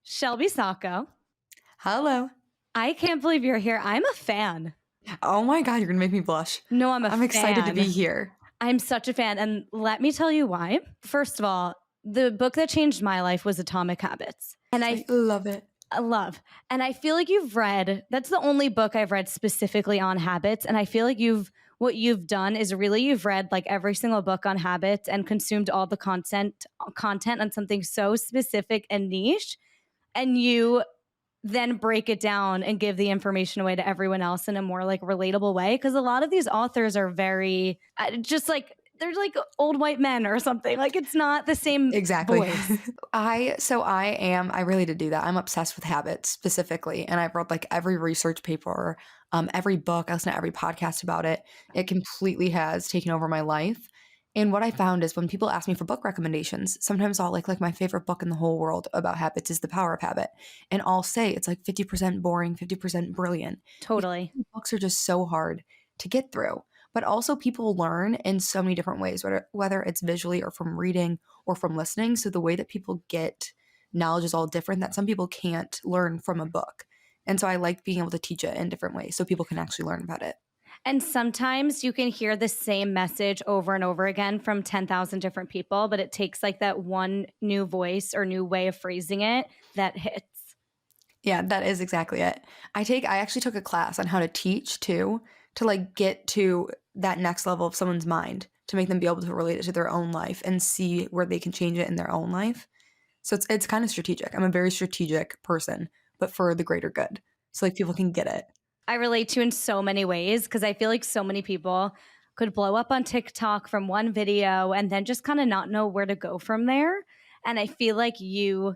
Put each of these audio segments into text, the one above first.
Shelby Sacco. Hello. I can't believe you're here. I'm a fan. Oh my God, you're gonna make me blush. No, I'm a I'm excited to be fan. here. I'm such a fan. And let me tell you why. First of all, the book that changed my life was Atomic Habits. And I love it. I love. And I feel like you've read, that's the only book I've read specifically on habits. And I feel like what you've done is really you've read like every single book on habits and consumed all the content on something so specific and niche. And you then break it down and give the information away to everyone else in a more like relatable way. Cause a lot of these authors are very just like, they're like old white men or something. Like it's not the same Exactly. voice. I really did do that. I'm obsessed with habits specifically. And I've read like every research paper, every book, I listen to every podcast about it. It completely has taken over my life. And what I found is when people ask me for book recommendations, sometimes I'll like my favorite book in the whole world about habits is The Power of Habit. And I'll say it's like 50% boring, 50% brilliant. Totally. Books are just so hard to get through. But also people learn in so many different ways, whether it's visually or from reading or from listening. So the way that people get knowledge is all different that some people can't learn from a book. And so I like being able to teach it in different ways so people can actually learn about it. And sometimes you can hear the same message over and over again from 10,000 different people, but it takes like that one new voice or new way of phrasing it that hits. Yeah, that is exactly it. I actually took a class on how to teach too, to like get to that next level of someone's mind, to make them be able to relate it to their own life and see where they can change it in their own life. So it's kind of strategic. I'm a very strategic person, but for the greater good. So like people can get it. I relate to in so many ways because I feel like so many people could blow up on TikTok from one video and then just kind of not know where to go from there. And I feel like you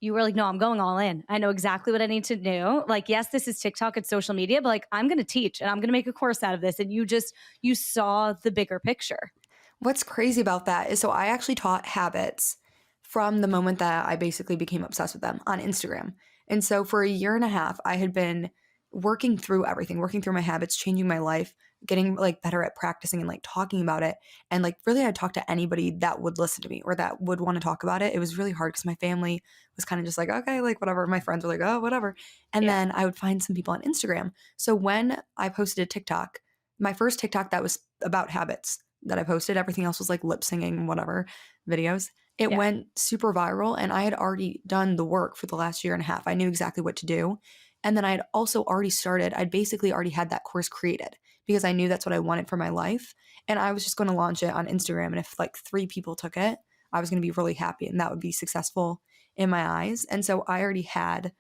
were like, no, I'm going all in. I know exactly what I need to do. Like, yes, this is TikTok, it's social media, but like, I'm going to teach and I'm going to make a course out of this. And you saw the bigger picture. What's crazy about that is so I actually taught habits from the moment that I basically became obsessed with them on Instagram. And so for a year and a half, I had been working through everything, working through my habits, changing my life, getting like better at practicing and like talking about it. And like really I'd talk to anybody that would listen to me or that would want to talk about it. It was really hard because my family was kind of just like, okay, like whatever. My friends were like, oh, whatever. And then I would find some people on Instagram. So when I posted a TikTok, my first TikTok that was about habits that I posted, everything else was like lip singing, whatever videos. It went super viral and I had already done the work for the last year and a half. I knew exactly what to do. And then I had also already started, I'd basically already had that course created because I knew that's what I wanted for my life. And I was just going to launch it on Instagram. And if like 3 people took it, I was going to be really happy and that would be successful in my eyes. And so I already had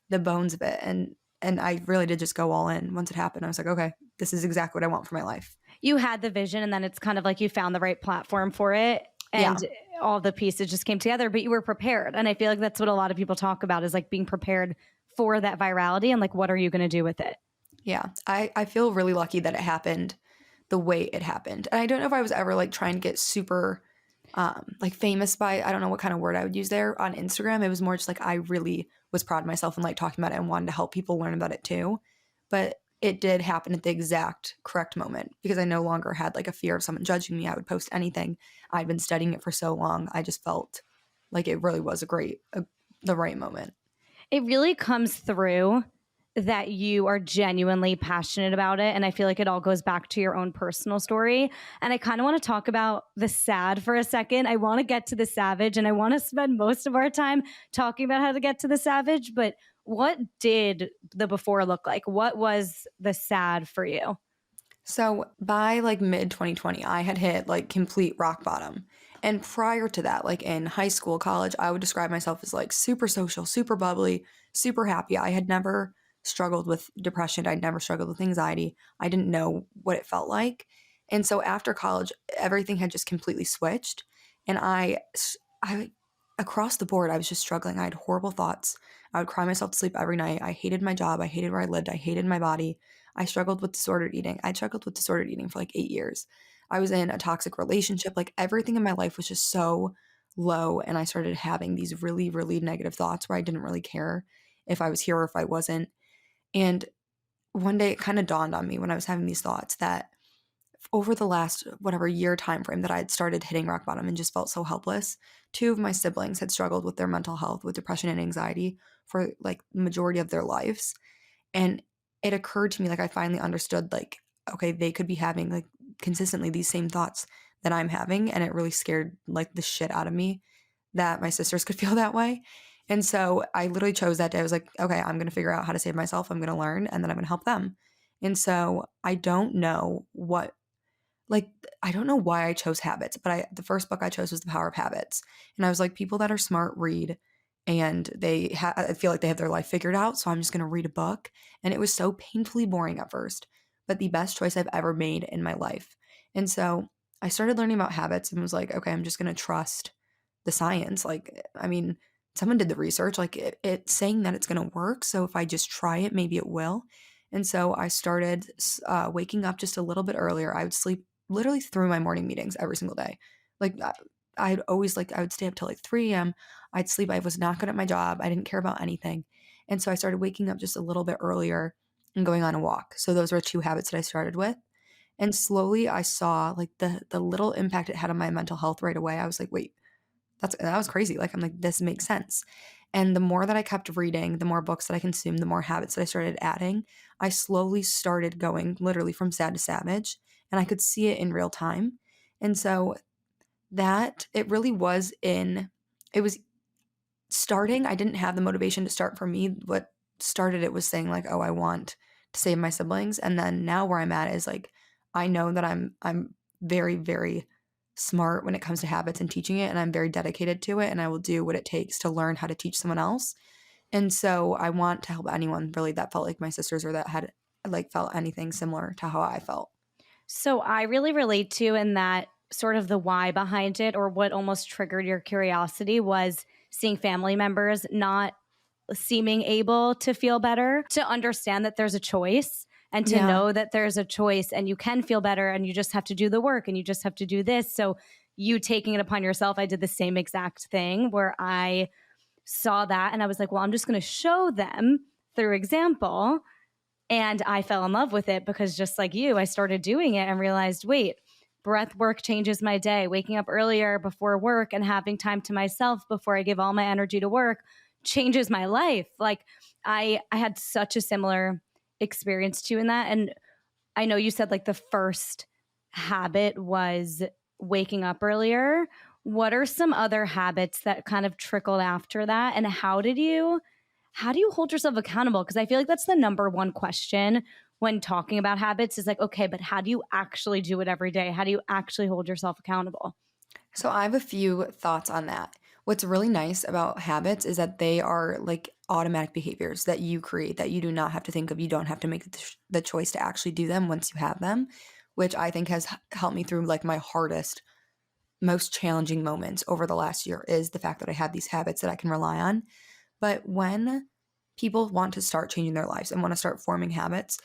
the bones of it. And I really did just go all in once it happened. I was like, okay, this is exactly what I want for my life. You had the vision and then it's kind of like you found the right platform for it. And all the pieces just came together, but you were prepared. And I feel like that's what a lot of people talk about is like being prepared for that virality and like, what are you going to do with it? Yeah. I feel really lucky that it happened the way it happened. And I don't know if I was ever like trying to get super like famous by, I don't know what kind of word I would use there on Instagram. It was more just like, I really was proud of myself and like talking about it and wanted to help people learn about it too. But it did happen at the exact correct moment because I no longer had like a fear of someone judging me. I would post anything. I'd been studying it for so long. I just felt like it really was the right moment. It really comes through that you are genuinely passionate about it. And I feel like it all goes back to your own personal story. And I kind of want to talk about the sad for a second. I want to get to the savage and I want to spend most of our time talking about how to get to the savage. But what did the before look like? What was the sad for you? So by like mid 2020, I had hit like complete rock bottom. And prior to that, like in high school, college, I would describe myself as like super social, super bubbly, super happy. I had never struggled with depression. I'd never struggled with anxiety. I didn't know what it felt like. And so after college, everything had just completely switched. And I across the board, I was just struggling. I had horrible thoughts. I would cry myself to sleep every night. I hated my job. I hated where I lived. I hated my body. I struggled with disordered eating. I struggled with disordered eating for like 8 years. I was in a toxic relationship. Like everything in my life was just so low. And I started having these really, really negative thoughts where I didn't really care if I was here or if I wasn't. And one day it kind of dawned on me when I was having these thoughts that over the last whatever year time frame that I had started hitting rock bottom and just felt so helpless. Two of my siblings had struggled with their mental health, with depression and anxiety for like the majority of their lives. And it occurred to me, like I finally understood, like, okay, they could be having like consistently these same thoughts that I'm having. And it really scared like the shit out of me that my sisters could feel that way. And so I literally chose that day. I was like, okay, I'm going to figure out how to save myself. I'm going to learn and then I'm going to help them. And so I don't know what, like, I don't know why I chose habits, but the first book I chose was The Power of Habits. And I was like, people that are smart read and I feel like they have their life figured out. So I'm just going to read a book. And it was so painfully boring at first, but the best choice I've ever made in my life. And so I started learning about habits and was like, okay, I'm just going to trust the science. Like, I mean, someone did the research, like it's saying that it's going to work. So if I just try it, maybe it will. And so I started waking up just a little bit earlier. I would sleep literally through my morning meetings every single day. Like I'd always I would stay up till like 3 a.m. I'd sleep. I was not good at my job. I didn't care about anything. And so I started waking up just a little bit earlier and going on a walk. So those were two habits that I started with. And slowly I saw like the little impact it had on my mental health right away. I was like, wait, that was crazy. Like I'm like, this makes sense. And the more that I kept reading, the more books that I consumed, the more habits that I started adding, I slowly started going literally from sad to savage. And I could see it in real time. And so that it really was it was starting. I didn't have the motivation to start for me. What started it was saying like, oh, I want to save my siblings. And then now where I'm at is like, I know that I'm very, very smart when it comes to habits and teaching it. And I'm very dedicated to it. And I will do what it takes to learn how to teach someone else. And so I want to help anyone really that felt like my sisters or that had like felt anything similar to how I felt. So I really relate to in that sort of the why behind it, or what almost triggered your curiosity, was seeing family members not seeming able to feel better, to understand that there's a choice and to Yeah. know that there's a choice and you can feel better and you just have to do the work and you just have to do this. So you taking it upon yourself, I did the same exact thing where I saw that and I was like, well, I'm just going to show them through example. And I fell in love with it because just like you, I started doing it and realized, wait, breath work changes my day. Waking up earlier before work and having time to myself before I give all my energy to work changes my life. Like I had such a similar experience too in that. And I know you said like the first habit was waking up earlier. What are some other habits that kind of trickled after that? And how do you hold yourself accountable? Because I feel like that's the number one question when talking about habits is like, okay, but how do you actually do it every day? How do you actually hold yourself accountable? So I have a few thoughts on that. What's really nice about habits is that they are like automatic behaviors that you create that you do not have to think of. You don't have to make the choice to actually do them once you have them, which I think has helped me through like my hardest, most challenging moments over the last year is the fact that I have these habits that I can rely on. But when people want to start changing their lives and want to start forming habits,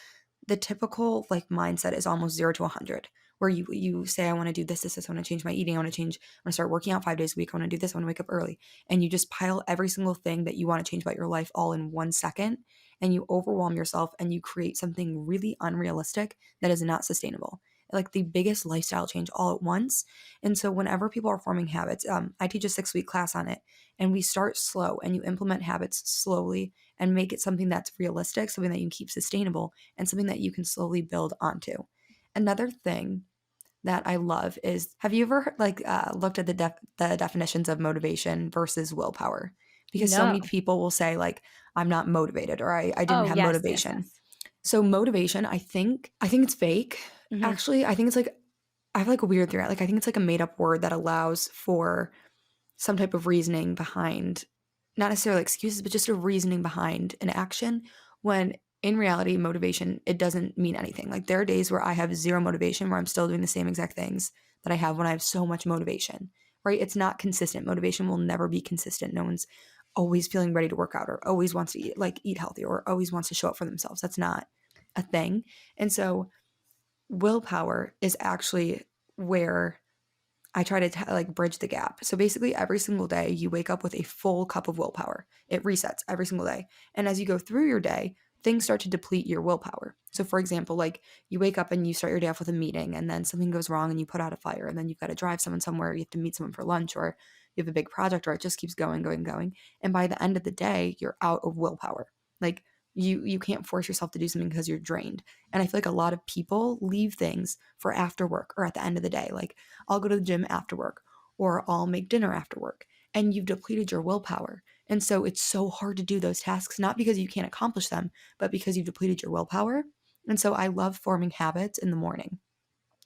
the typical like mindset is almost 0 to 100, where you say, I want to do this, I want to change my eating, I want to start working out 5 days a week, I want to do this, I want to wake up early. And you just pile every single thing that you want to change about your life all in 1 second, and you overwhelm yourself and you create something really unrealistic that is not sustainable. Like the biggest lifestyle change all at once. And so whenever people are forming habits, I teach a 6-week class on it, and we start slow and you implement habits slowly and make it something that's realistic, something that you can keep sustainable, and something that you can slowly build onto. Another thing that I love is, have you ever looked at the definitions of motivation versus willpower? Because so many No. people will say like, I'm not motivated, or I didn't Oh, have yes, yes, motivation. yes. So motivation, I think it's fake. Hmm. Actually, I think it's like, I have like a weird theory. Like I think it's like a made up word that allows for some type of reasoning behind, not necessarily excuses, but just a reasoning behind an action, when in reality, motivation, it doesn't mean anything. Like there are days where I have zero motivation, where I'm still doing the same exact things that I have when I have so much motivation, right? It's not consistent. Motivation will never be consistent. No one's always feeling ready to work out, or always wants to eat healthy, or always wants to show up for themselves. That's not a thing. And so willpower is actually where I try to bridge the gap. So basically, every single day, you wake up with a full cup of willpower. It resets every single day. And as you go through your day, things start to deplete your willpower. So for example, like you wake up and you start your day off with a meeting and then something goes wrong and you put out a fire and then you've got to drive someone somewhere, you have to meet someone for lunch, or you have a big project, or it just keeps going, going, going. And by the end of the day, you're out of willpower. Like you can't force yourself to do something because you're drained. And I feel like a lot of people leave things for after work or at the end of the day. Like I'll go to the gym after work, or I'll make dinner after work, and you've depleted your willpower. And so it's so hard to do those tasks, not because you can't accomplish them, but because you've depleted your willpower. And so I love forming habits in the morning,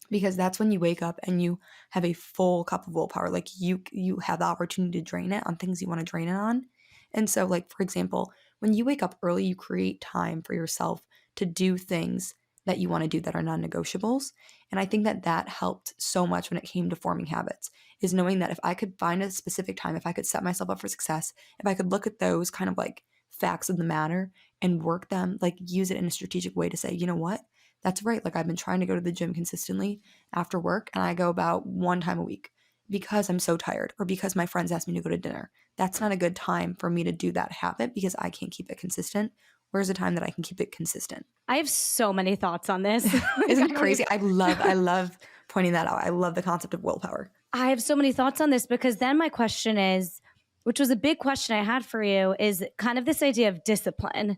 because that's when you wake up and you have a full cup of willpower. Like you have the opportunity to drain it on things you want to drain it on. And so, like, for example, when you wake up early, you create time for yourself to do things that you want to do that are non-negotiables. And I think that that helped so much when it came to forming habits, is knowing that if I could find a specific time, if I could set myself up for success, if I could look at those kind of like facts of the matter and work them, like use it in a strategic way to say, you know what? That's right. Like I've been trying to go to the gym consistently after work, and I go about one time a week because I'm so tired or because my friends asked me to go to dinner. That's not a good time for me to do that habit because I can't keep it consistent. Where's the time that I can keep it consistent? I have so many thoughts on this. Isn't it crazy? I love pointing that out. I love the concept of willpower. I have so many thoughts on this, because then my question is, which was a big question I had for you, is kind of this idea of discipline.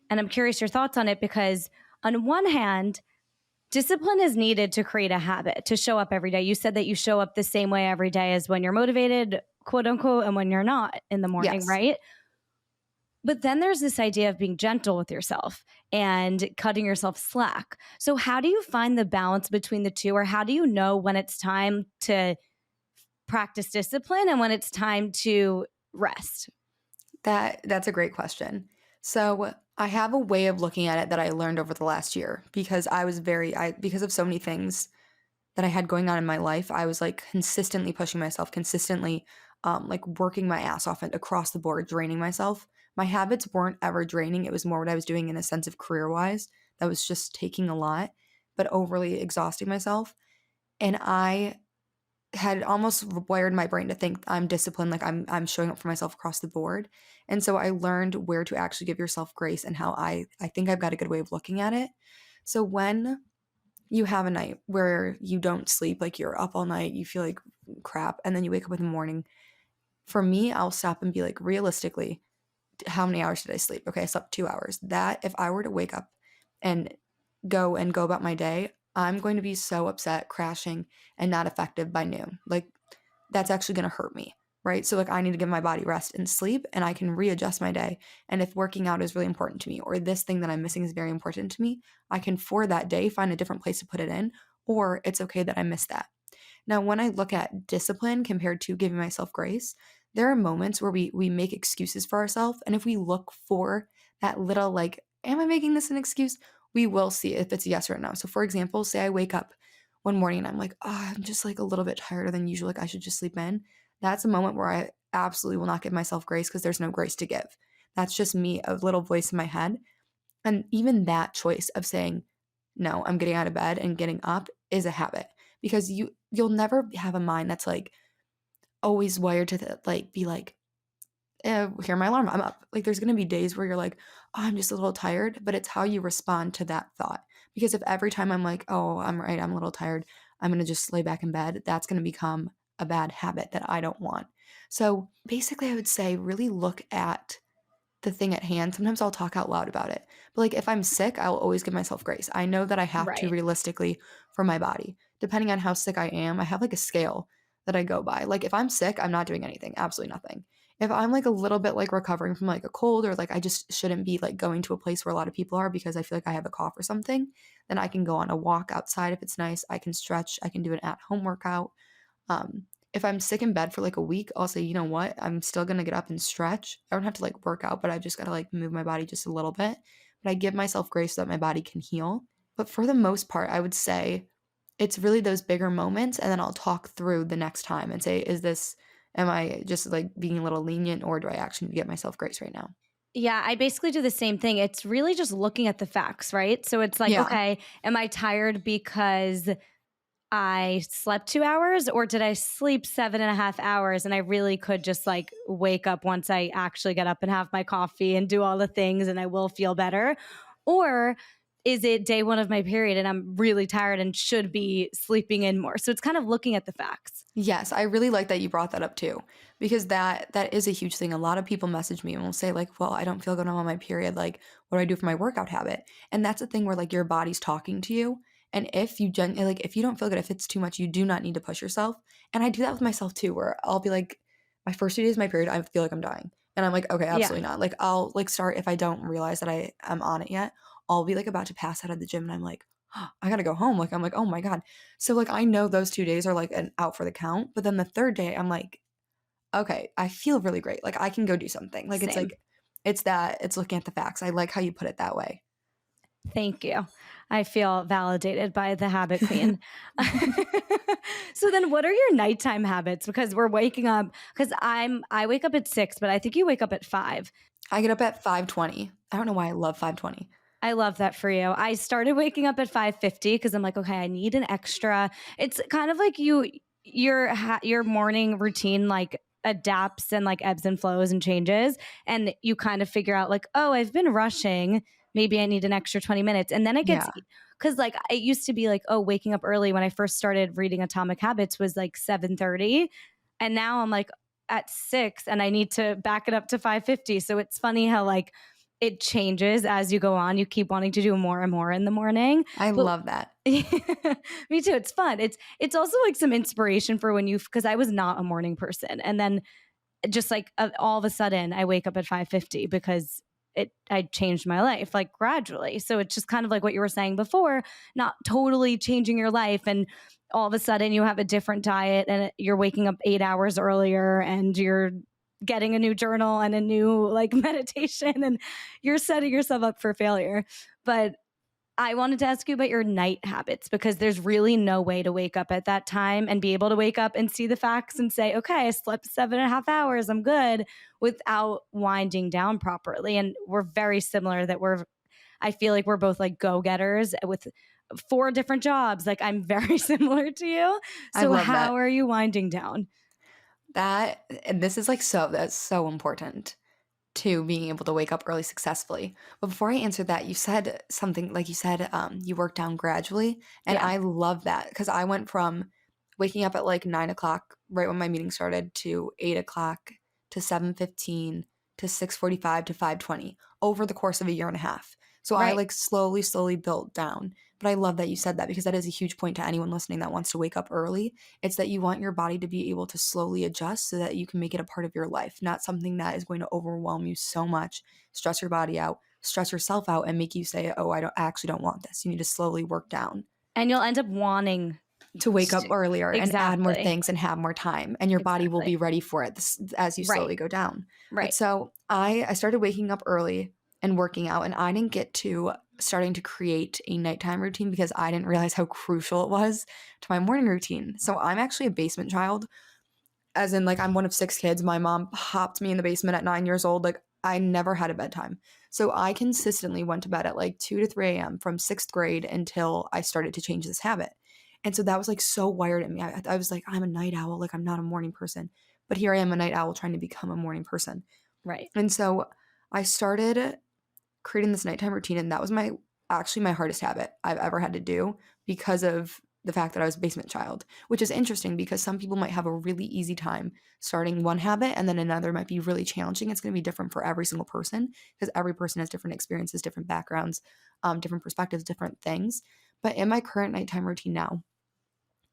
And I'm curious your thoughts on it, because on one hand, discipline is needed to create a habit, to show up every day. You said that you show up the same way every day as when you're motivated, quote unquote, and when you're not in the morning, Yes. right? But then there's this idea of being gentle with yourself and cutting yourself slack. So how do you find the balance between the two? Or how do you know when it's time to practice discipline and when it's time to rest? That's a great question. So I have a way of looking at it that I learned over the last year, because because of so many things that I had going on in my life, I was like consistently pushing myself, consistently like working my ass off and across the board, draining myself. My habits weren't ever draining. It was more what I was doing in a sense of career wise that was just taking a lot, but overly exhausting myself. And I had almost wired my brain to think I'm disciplined, like I'm showing up for myself across the board. And so I learned where to actually give yourself grace, and how I think I've got a good way of looking at it. So when you have a night where you don't sleep, like you're up all night, you feel like crap, and then you wake up in the morning, for me, I'll stop and be like, realistically, how many hours did I sleep? Okay, I slept 2 hours. That, if I were to wake up and go about my day, I'm going to be so upset, crashing, and not effective by noon. Like that's actually going to hurt me, right? So like I need to give my body rest and sleep, and I can readjust my day. And if working out is really important to me, or this thing that I'm missing is very important to me, I can for that day find a different place to put it in, or it's okay that I missed that. Now, when I look at discipline compared to giving myself grace, there are moments where we make excuses for ourselves. And if we look for that little, like, am I making this an excuse? We will see if it's a yes or a no. So, for example, say I wake up one morning and I'm like, oh, I'm just like a little bit tireder than usual. Like, I should just sleep in. That's a moment where I absolutely will not give myself grace, because there's no grace to give. That's just me, a little voice in my head. And even that choice of saying, no, I'm getting out of bed and getting up is a habit, because you'll never have a mind that's like always wired to like be like, hear my alarm, I'm up. Like there's going to be days where you're like, oh, I'm just a little tired, but it's how you respond to that thought. Because if every time I'm like, oh, I'm right, I'm a little tired, I'm going to just lay back in bed, that's going to become a bad habit that I don't want. So basically I would say really look at the thing at hand. Sometimes I'll talk out loud about it. But like if I'm sick, I'll always give myself grace. I know that I have to Right. realistically for my body. Depending on how sick I am, I have like a scale that I go by. Like if I'm sick, I'm not doing anything, absolutely nothing. If I'm like a little bit like recovering from like a cold, or like I just shouldn't be like going to a place where a lot of people are because I feel like I have a cough or something, then I can go on a walk outside if it's nice. I can stretch, I can do an at-home workout. If I'm sick in bed for like a week, I'll say, you know what? I'm still going to get up and stretch. I don't have to like work out, but I've just got to like move my body just a little bit. But I give myself grace so that my body can heal. But for the most part, I would say it's really those bigger moments. And then I'll talk through the next time and say, am I just like being a little lenient, or do I actually need to get myself grace right now? Yeah, I basically do the same thing. It's really just looking at the facts, right? So it's like, Yeah. okay, am I tired because I slept 2 hours, or did I sleep 7.5 hours and I really could just like wake up once I actually get up and have my coffee and do all the things and I will feel better? Or is it day one of my period and I'm really tired and should be sleeping in more? So it's kind of looking at the facts. Yes, I really like that you brought that up too, because that is a huge thing. A lot of people message me and will say like, "Well, I don't feel good on my period. Like, what do I do for my workout habit?" And that's the thing where like your body's talking to you, and if you like if you don't feel good, if it's too much, you do not need to push yourself. And I do that with myself too, where I'll be like, my first 2 days of my period, I feel like I'm dying, and I'm like, okay, Yeah, absolutely not. Like I'll like start if I don't realize that I am on it yet. I'll be like about to pass out of the gym, and I'm like, I gotta go home. Like I'm like, oh my god. So like I know those 2 days are like an out for the count, but then the 3rd day I'm like, okay, I feel really great. Like I can go do something. same. It's looking at the facts. I like how you put it that way. Thank you. I feel validated by the habit queen. So then what are your nighttime habits? Because we're waking up, because I wake up at 6, but I think you wake up at 5. I get up at 5:20. I don't know why I love 5:20. I love that for you. I started waking up at 5:50 because I'm like, okay, I need an extra. It's kind of like your morning routine like adapts and like ebbs and flows and changes, and you kind of figure out like, oh, I've been rushing. Maybe I need an extra 20 minutes, and then it gets Yeah. because like it used to be like, oh, waking up early when I first started reading Atomic Habits was like 7:30, and now I'm like at 6, and I need to back it up to 5:50. So it's funny how like it changes as you go on. You keep wanting to do more and more in the morning. I But love that. me too. It's fun. It's also like some inspiration for when you because I was not a morning person. And then just like all of a sudden I wake up at 5:50 because I changed my life like gradually. So it's just kind of like what you were saying before, not totally changing your life and all of a sudden you have a different diet and you're waking up 8 hours earlier and you're getting a new journal and a new like meditation and you're setting yourself up for failure. But I wanted to ask you about your night habits because there's really no way to wake up at that time and be able to wake up and see the facts and say, okay, I slept 7.5 hours, I'm good, without winding down properly. And we're very similar that I feel like we're both like go getters with 4 different jobs. Like I'm very similar to you. I So, love how that. are you winding down? That and this is like that's so important to being able to wake up early successfully. But before I answer that, you said something like you said you work down gradually. And Yeah, I love that because I went from waking up at like 9 o'clock right when my meeting started to 8 o'clock to 7:15 to 6:45 to 5:20 over the course of a year and a half. So I right. like slowly built down. But I love that you said that because that is a huge point to anyone listening that wants to wake up early. It's that you want your body to be able to slowly adjust so that you can make it a part of your life, not something that is going to overwhelm you so much, stress your body out, stress yourself out, and make you say, "Oh, I actually don't want this." You need to slowly work down And you'll end up wanting to wake up to, earlier and add more exactly. things and have more time, and your body will Exactly. be ready for it as you Right. slowly go down. But Right. so I started waking up early and working out, and I didn't get to starting to create a nighttime routine because I didn't realize how crucial it was to my morning routine. So I'm actually a basement child, as in like I'm one of 6 kids. My mom popped me in the basement at 9 years old. Like I never had a bedtime. So I consistently went to bed at like 2 to 3 a.m. from 6th grade until I started to change this habit. And so that was like so wired in me. I was like, I'm a night owl. Like I'm not a morning person. But here I am, a night owl trying to become a morning person. Right. And so I started creating this nighttime routine, and that was my actually my hardest habit I've ever had to do because of the fact that I was a basement child, which is interesting because some people might have a really easy time starting one habit and then another might be really challenging. It's going to be different for every single person because every person has different experiences, different backgrounds, different perspectives, different things. But in my current nighttime routine now,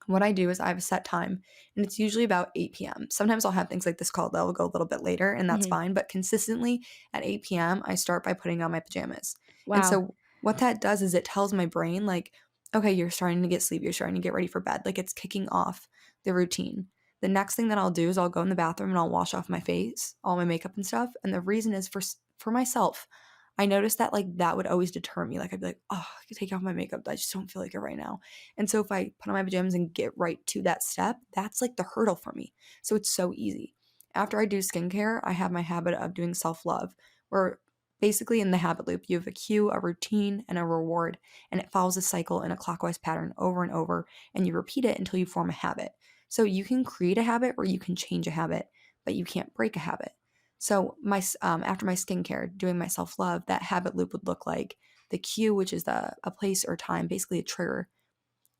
what I do is I have a set time and it's usually about 8 p.m. Sometimes I'll have things like this called that will go a little bit later and that's Mhm. fine. But consistently at 8 p.m., I start by putting on my pajamas. And Wow. so what that does is it tells my brain, like, okay, you're starting to get sleep. You're starting to get ready for bed. Like it's kicking off the routine. The next thing that I'll do is I'll go in the bathroom and I'll wash off my face, all my makeup and stuff. And the reason is for myself. I noticed that like that would always deter me. Like I'd be like, oh, I could take off my makeup. I just don't feel like it right now. And so if I put on my pajamas and get right to that step, that's like the hurdle for me. So it's so easy. After I do skincare, I have my habit of doing self-love where basically in the habit loop, you have a cue, a routine, and a reward, and it follows a cycle in a clockwise pattern over and over, and you repeat it until you form a habit. So you can create a habit or you can change a habit, but you can't break a habit. So after my skincare, doing my self-love, that habit loop would look like the cue, which is a place or time, basically a trigger,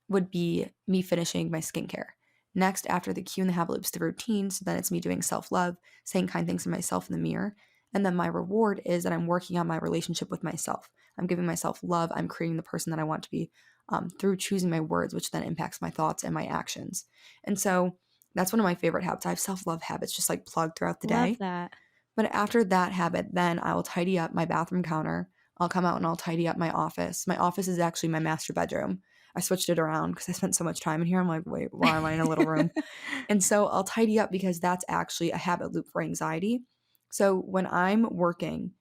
would be me finishing my skincare. Next, after the cue and the habit loop's the routine, so then it's me doing self-love, saying kind things to myself in the mirror. And then my reward is that I'm working on my relationship with myself. I'm giving myself love. I'm creating the person that I want to be through choosing my words, which then impacts my thoughts and my actions. And so that's one of my favorite habits. I have self-love habits just like plugged throughout the Love day. that. But after that habit, then I will tidy up my bathroom counter. I'll come out and I'll tidy up my office. My office is actually my master bedroom. I switched it around because I spent so much time in here. I'm like, wait, why am I in a little room? And so I'll tidy up because that's actually a habit loop for anxiety. So when I'm working,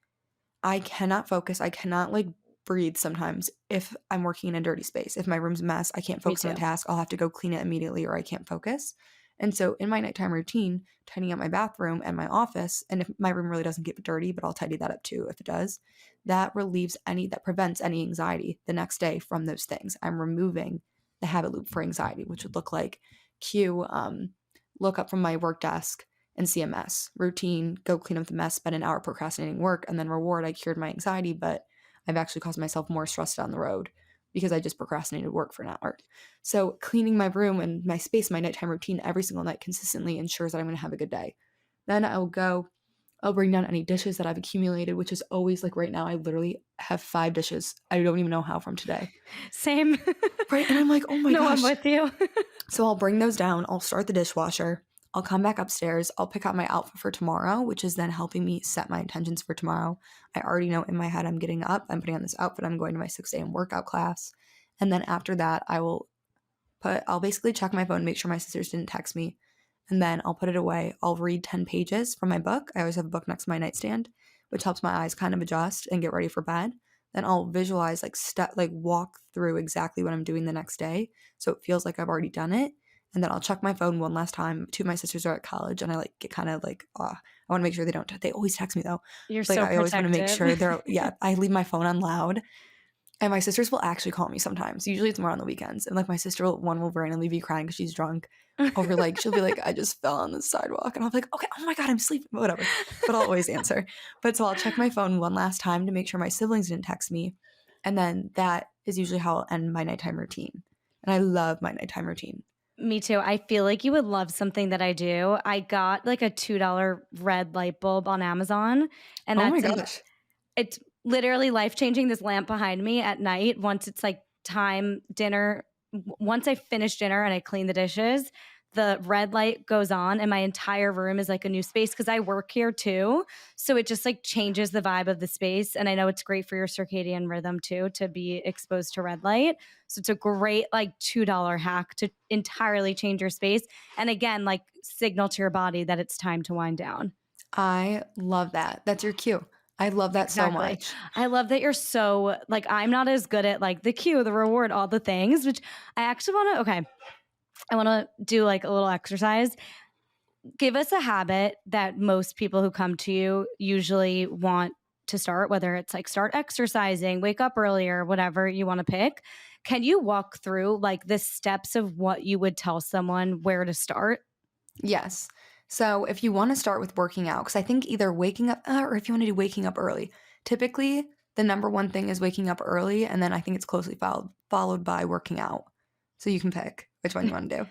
I cannot focus. I cannot like breathe sometimes if I'm working in a dirty space. If my room's a mess, I can't Me focus on too. the task. I'll have to go clean it immediately or I can't focus. And so in my nighttime routine, tidying up my bathroom and my office, and if my room really doesn't get dirty, but I'll tidy that up too if it does, that prevents any anxiety the next day from those things. I'm removing the habit loop for anxiety, which would look like cue, look up from my work desk and see a mess. Routine, go clean up the mess, spend an hour procrastinating work, and then reward, I cured my anxiety, but I've actually caused myself more stress down the road because I just procrastinated work for an hour. So cleaning my room and my space, my nighttime routine every single night consistently ensures that I'm going to have a good day. Then I'll bring down any dishes that I've accumulated, which is always like right now, I literally have 5 dishes. I don't even know how from today. Same. Right. And I'm like, oh my No, gosh. I'm with you. So I'll bring those down. I'll start the dishwasher. I'll come back upstairs. I'll pick out my outfit for tomorrow, which is then helping me set my intentions for tomorrow. I already know in my head I'm getting up. I'm putting on this outfit. I'm going to my 6 a.m. workout class. And then after that, I'll basically check my phone, make sure my sisters didn't text me. And then I'll put it away. I'll read 10 pages from my book. I always have a book next to my nightstand, which helps my eyes kind of adjust and get ready for bed. Then I'll visualize walk through exactly what I'm doing the next day. So it feels like I've already done it. And then I'll check my phone one last time. 2 of my sisters are at college and I get kind of I want to make sure they always text me though. You're Like so I always want to make sure protective. I leave my phone on loud. And my sisters will actually call me sometimes. Usually it's more on the weekends. And like my one will randomly be crying because she's drunk over she'll be like, I just fell on the sidewalk. And I'll be like, okay, oh my God, I'm sleeping, whatever. But I'll always answer. But so I'll check my phone one last time to make sure my siblings didn't text me. And then that is usually how I'll end my nighttime routine. And I love my nighttime routine. Me too. I feel like you would love something that I do. I got like a $2 red light bulb on Amazon, and Oh my gosh. it's literally life-changing. This lamp behind me at night, once it's like time dinner, once I finish dinner and I clean the dishes, the red light goes on and my entire room is like a new space because I work here too. So it just like changes the vibe of the space. And I know it's great for your circadian rhythm too to be exposed to red light. So it's a great like $2 hack to entirely change your space. And again, like signal to your body that it's time to wind down. I love that. That's your cue. I love that so Exactly. much. I love that you're so like, I'm not as good at like the cue, the reward, all the things, which I actually I want to do like a little exercise. Give us a habit that most people who come to you usually want to start, whether it's like start exercising, wake up earlier, whatever you want to pick. Can you walk through like the steps of what you would tell someone where to start? Yes. So if you want to start with working out, because I think either waking up or if you want to do waking up early, typically the number one thing is waking up early. And then I think it's closely followed by working out. So you can pick which one you want to do.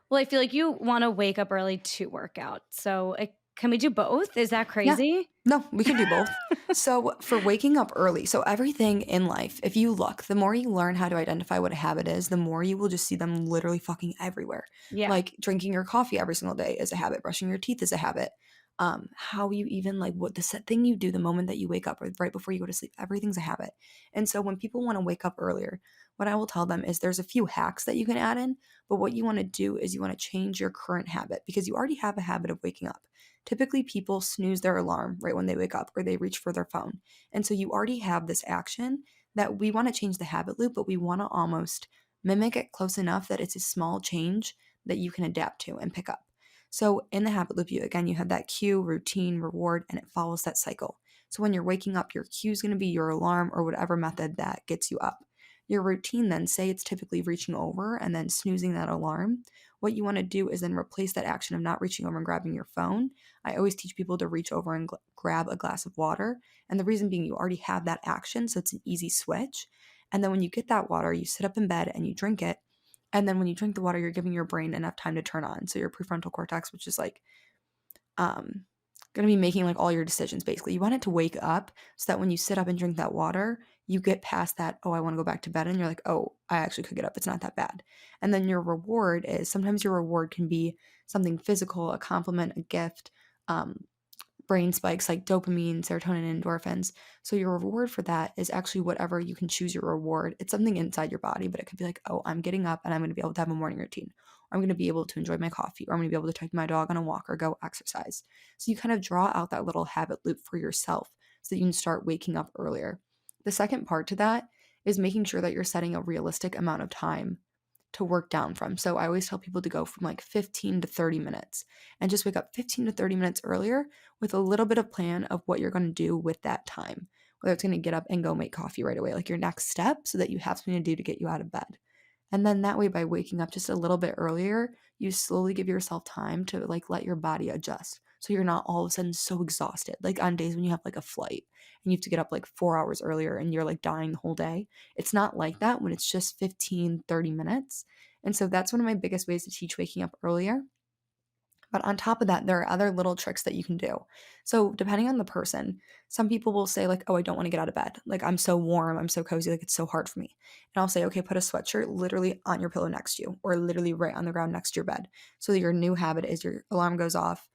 Well, I feel like you want to wake up early to work out. So can we do both? Is that Yeah. crazy? No, we can do both. So for waking up early, so everything in life, if you look, the more you learn how to identify what a habit is, the more you will just see them literally fucking everywhere. Yeah. Like drinking your coffee every single day is a habit. Brushing your teeth is a habit. How you even what the set thing you do the moment that you wake up or right before you go to sleep, everything's a habit. And so when people want to wake up earlier, what I will tell them is there's a few hacks that you can add in, but what you want to do is you want to change your current habit because you already have a habit of waking up. Typically, people snooze their alarm right when they wake up or they reach for their phone. And so you already have this action that we want to change the habit loop, but we want to almost mimic it close enough that it's a small change that you can adapt to and pick up. So in the habit loop, you have that cue, routine, reward, and it follows that cycle. So when you're waking up, your cue is going to be your alarm or whatever method that gets you up. Your routine then, say it's typically reaching over and then snoozing that alarm. What you want to do is then replace that action of not reaching over and grabbing your phone. I always teach people to reach over and grab a glass of water. And the reason being, you already have that action, so it's an easy switch. And then when you get that water, you sit up in bed and you drink it. And then when you drink the water, you're giving your brain enough time to turn on. So your prefrontal cortex, which is like going to be making like all your decisions basically. You want it to wake up so that when you sit up and drink that water, you get past that, oh, I want to go back to bed. And you're like, oh, I actually could get up. It's not that bad. And then your reward is sometimes your reward can be something physical, a compliment, a gift, brain spikes like dopamine, serotonin, and endorphins. So your reward for that is actually whatever you can choose your reward. It's something inside your body, but it could be like, oh, I'm getting up and I'm going to be able to have a morning routine. Or I'm going to be able to enjoy my coffee, or I'm going to be able to take my dog on a walk or go exercise. So you kind of draw out that little habit loop for yourself so that you can start waking up earlier. The second part to that is making sure that you're setting a realistic amount of time to work down from. So I always tell people to go from like 15 to 30 minutes and just wake up 15 to 30 minutes earlier with a little bit of plan of what you're going to do with that time. Whether it's going to get up and go make coffee right away, like your next step, so that you have something to do to get you out of bed. And then that way, by waking up just a little bit earlier, you slowly give yourself time to like let your body adjust. So you're not all of a sudden so exhausted. Like on days when you have like a flight and you have to get up like 4 hours earlier and you're like dying the whole day. It's not like that when it's just 15, 30 minutes. And so that's one of my biggest ways to teach waking up earlier. But on top of that, there are other little tricks that you can do. So depending on the person, some people will say like, oh, I don't want to get out of bed. Like I'm so warm, I'm so cozy, like it's so hard for me. And I'll say, okay, put a sweatshirt literally on your pillow next to you or literally right on the ground next to your bed. So your new habit is your alarm goes off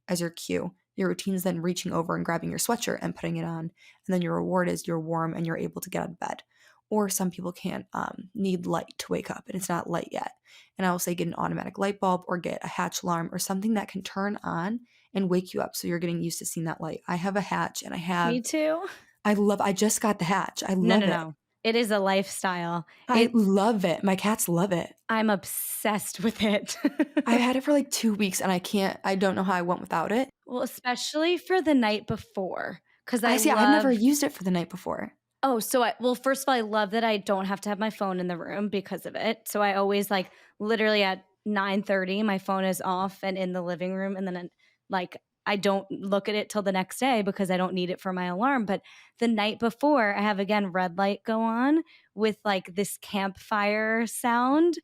as your cue. Your routine is then reaching over and grabbing your sweatshirt and putting it on. And then your reward is you're warm and you're able to get out of bed. Or some people can't need light to wake up and it's not light yet. And I will say get an automatic light bulb or get a hatch alarm or something that can turn on and wake you up so you're getting used to seeing that light. I have a hatch and Me too. I just got the hatch. I No, love no, it. no. It is a lifestyle. I love it. My cats love it. I'm obsessed with it. I've had it for like 2 weeks and I don't know how I went without it. Well, especially for the night before. Because I've never used it for the night before. Oh, well, first of all, I love that I don't have to have my phone in the room because of it. So I always like literally at 9:30, my phone is off and in the living room. And then like I don't look at it till the next day because I don't need it for my alarm. But the night before, I have again red light go on with like this campfire sound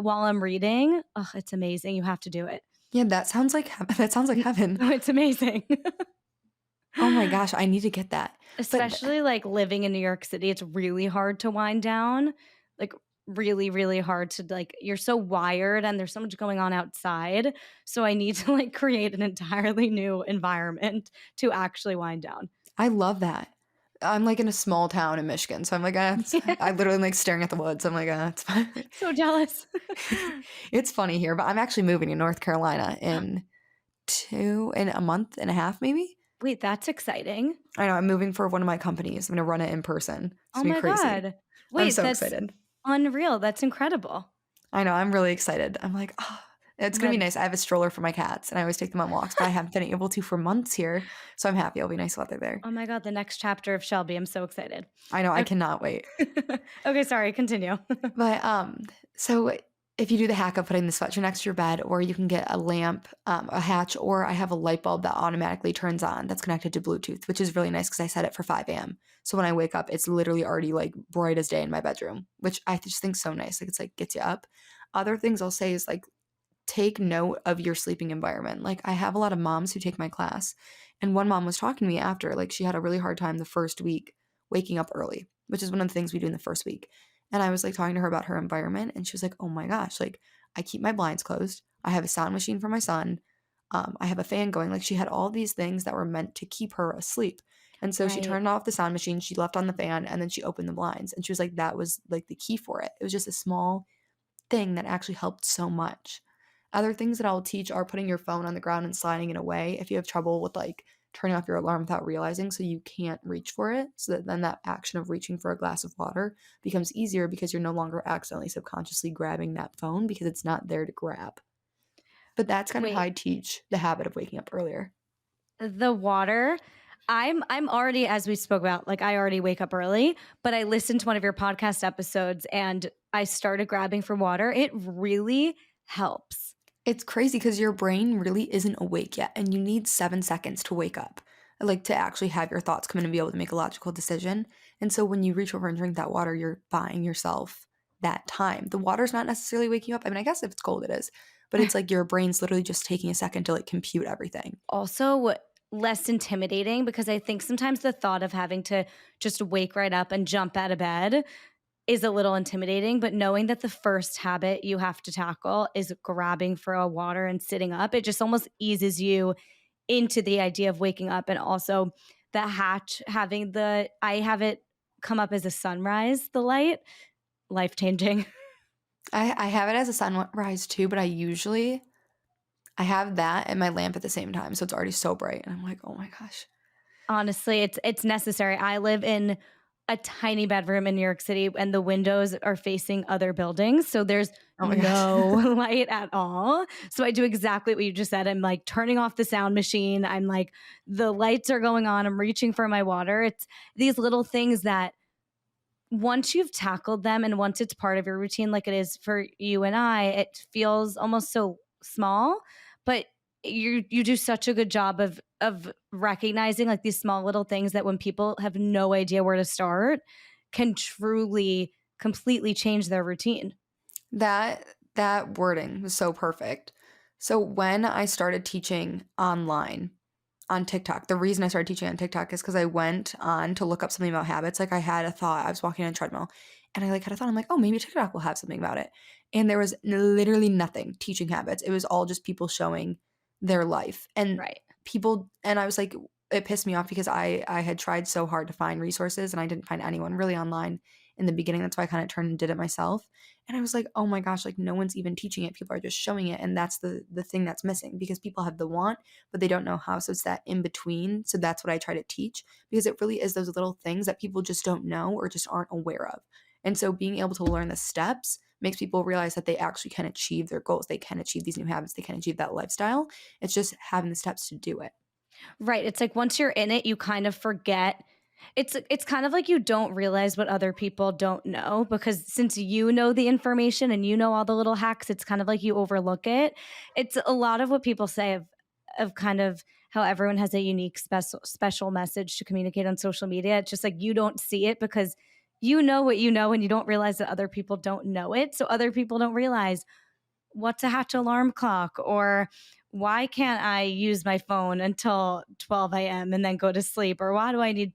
while I'm reading. Oh, it's amazing. You have to do it. Yeah, that sounds like heaven. Oh, it's amazing. Oh my gosh, I need to get that. Especially like living in New York City, it's really hard to wind down. Like really, really hard to like, you're so wired and there's so much going on outside. So I need to like create an entirely new environment to actually wind down. I love that. I'm like in a small town in Michigan. So I'm like, I literally am like staring at the woods. I'm like, it's fine. So jealous. It's funny here, but I'm actually moving to North Carolina in a month and a half, maybe. Wait, that's exciting. I know. I'm moving for one of my companies. I'm going to run it in person. It's oh gonna my be crazy. God. Wait, I'm so that's excited. Unreal. That's incredible. I know. I'm really excited. I'm like, oh, it's going to be nice. I have a stroller for my cats and I always take them on walks, but I haven't been able to for months here. So I'm happy. It'll be nice weather there. Oh my God. The next chapter of Shelby. I'm so excited. I know. I cannot wait. Okay. Sorry. Continue. But so if you do the hack of putting the sweatshirt next to your bed, or you can get a lamp, a hatch, or I have a light bulb that automatically turns on that's connected to Bluetooth, which is really nice because I set it for 5 a.m. So when I wake up, it's literally already like bright as day in my bedroom, which I just think so nice. Like it's like gets you up. Other things I'll say is like take note of your sleeping environment. Like I have a lot of moms who take my class, and one mom was talking to me after, like she had a really hard time the first week waking up early, which is one of the things we do in the first week. And I was like talking to her about her environment, and she was like, oh my gosh, like I keep my blinds closed. I have a sound machine for my son. I have a fan going. Like she had all these things that were meant to keep her asleep. And so she turned off the sound machine, she left on the fan, and then she opened the blinds. And she was like, that was like the key for it. It was just a small thing that actually helped so much. Other things that I'll teach are putting your phone on the ground and sliding it away if you have trouble with like turning off your alarm without realizing, so you can't reach for it, so that then that action of reaching for a glass of water becomes easier because you're no longer accidentally subconsciously grabbing that phone because it's not there to grab. But that's kind of how I teach the habit of waking up earlier. The water, I'm already, as we spoke about, like I already wake up early, but I listened to one of your podcast episodes and I started grabbing for water. It really helps. It's crazy because your brain really isn't awake yet, and you need 7 seconds to wake up, like to actually have your thoughts come in and be able to make a logical decision. And so when you reach over and drink that water, you're buying yourself that time. The water's not necessarily waking you up. I mean, I guess if it's cold, it is, but it's like your brain's literally just taking a second to like compute everything. Also, less intimidating because I think sometimes the thought of having to just wake right up and jump out of bed is a little intimidating, but knowing that the first habit you have to tackle is grabbing for a water and sitting up, it just almost eases you into the idea of waking up. And also the hatch having I have it come up as a sunrise, the light, life changing. I have it as a sunrise too, but I have that and my lamp at the same time. So it's already so bright. And I'm like, oh my gosh. Honestly, it's necessary. I live in a tiny bedroom in New York City and the windows are facing other buildings. So there's Oh my no gosh. light at all. So I do exactly what you just said. I'm like turning off the sound machine. I'm like, the lights are going on. I'm reaching for my water. It's these little things that once you've tackled them and once it's part of your routine, like it is for you and I, it feels almost so small, but you do such a good job of recognizing like these small little things that when people have no idea where to start can truly completely change their routine. That wording was so perfect. So when I started teaching online on TikTok, the reason I started teaching on TikTok is because I went on to look up something about habits. Like I had a thought, I was walking on a treadmill and I like had a thought, I'm like, oh, maybe TikTok will have something about it. And there was literally nothing teaching habits. It was all just people showing their life. And Right. and I was like, it pissed me off because I had tried so hard to find resources and I didn't find anyone really online in the beginning. That's why I kind of turned and did it myself. And I was like, oh my gosh, like no one's even teaching it. People are just showing it. And that's the thing that's missing because people have the want, but they don't know how. So it's that in between. So that's what I try to teach because it really is those little things that people just don't know or just aren't aware of. And so being able to learn the steps makes people realize that they actually can achieve their goals. They can achieve these new habits. They can achieve that lifestyle. It's just having the steps to do it. Right. It's like once you're in it, you kind of forget. It's kind of like you don't realize what other people don't know because since you know the information and you know all the little hacks, it's kind of like you overlook it. It's a lot of what people say of kind of how everyone has a unique special message to communicate on social media. It's just like you don't see it because you know what you know and you don't realize that other people don't know it. So other people don't realize what's a hatch alarm clock or why can't I use my phone until 12 a.m. and then go to sleep? Or why do I need,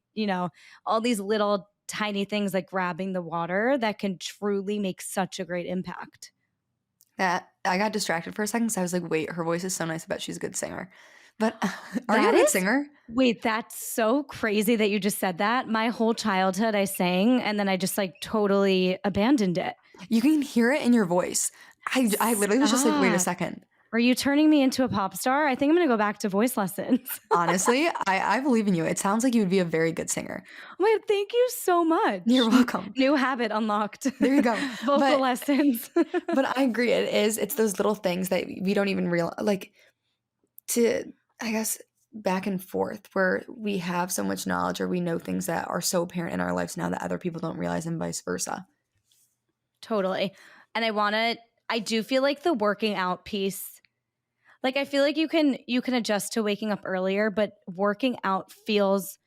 all these little tiny things like grabbing the water that can truly make such a great impact. That I got distracted for a second because I was like, wait, her voice is so nice. I bet she's a good singer. But are you a That good is, singer? wait, that's so crazy that you just said that. My whole childhood I sang and then I just like totally abandoned it. You can hear it in your voice. I literally was just like, wait a Stop. second. Are you turning me into a pop star? I think I'm going to go back to voice lessons. Honestly, I believe in you. It sounds like you would be a very good singer. Oh my God, thank you so much. You're welcome. New habit unlocked. There you go. Vocal lessons. But I agree. It's those little things that we don't even realize, like I guess, back and forth where we have so much knowledge or we know things that are so apparent in our lives now that other people don't realize and vice versa. Totally. And I do feel like the working out piece, like I feel like you can adjust to waking up earlier, but working out feels